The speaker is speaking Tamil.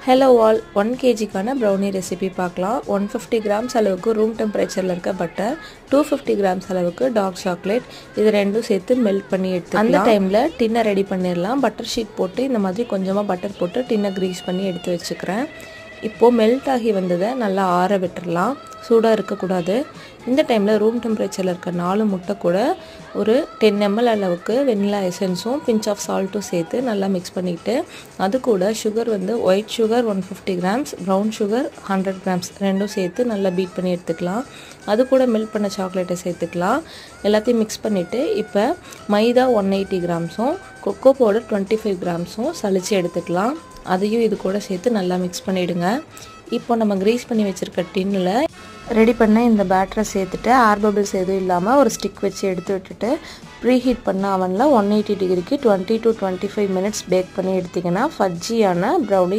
Hello all, 1 kg brownie recipe பார்க்கலாம். 150 grams அளவுக்கு room temperatureல இருக்க butter, 250 grams அளவுக்கு dark chocolate இது ரெண்டும் சேர்த்து மெல்ட் பண்ணி எடுத்துக்கலாம். அந்த டைம்ல டின்னை ரெடி பண்ணிரலாம். பட்டர் ஷீட் போட்டு இந்த மாதிரி கொஞ்சமா பட்டர் போட்டு டின்னை கிரீஸ் பண்ணி எடுத்து வச்சுக்கிறேன். இப்போ மெல்ட் ஆகி வந்ததை நல்லா ஆற விட்டுறலாம். சூடா இருக்க கூடாது. இந்த டைம்ல ரூம் டெம்பரேச்சர்ல இருக்க 4 முட்டை கூட ஒரு 10 ml அளவுக்கு வெனிலா எசன்ஸும் pinch of saltம் சேர்த்து நல்லா mix பண்ணிட்டு அது கூட sugar வந்து white sugar 150 grams, brown sugar 100 grams ரெண்டும் சேர்த்து நல்லா பீட் பண்ணி எடுத்துக்கலாம். அது கூட மெல்ட் பண்ண சாக்லேட்டை சேர்த்துக்கலாம். எல்லாத்தையும் mix பண்ணிட்டு இப்போ மைதா 180 grams-உம் cocoa powder 25 grams-உம் சலிச்சு எடுத்துக்கலாம். அதையும் இது கூட சேர்த்து நல்லா mix பண்ணிடுங்க. இப்போ நம்ம கிரீஸ் பண்ணி வச்சிருக்க டின்ல ரெடி பண்ண இந்த பேட்டரை சேர்த்துட்டு ஏர் பபிள்ஸ் எதுவும் இல்லாமல் ஒரு ஸ்டிக் வச்சு எடுத்து விட்டுட்டு ப்ரீஹீட் பண்ண அவனில் 180 டிகிரிக்கு 20 to 25 minutes பேக் பண்ணி எடுத்திங்கன்னா ஃபஜ்ஜியான ப்ரௌனி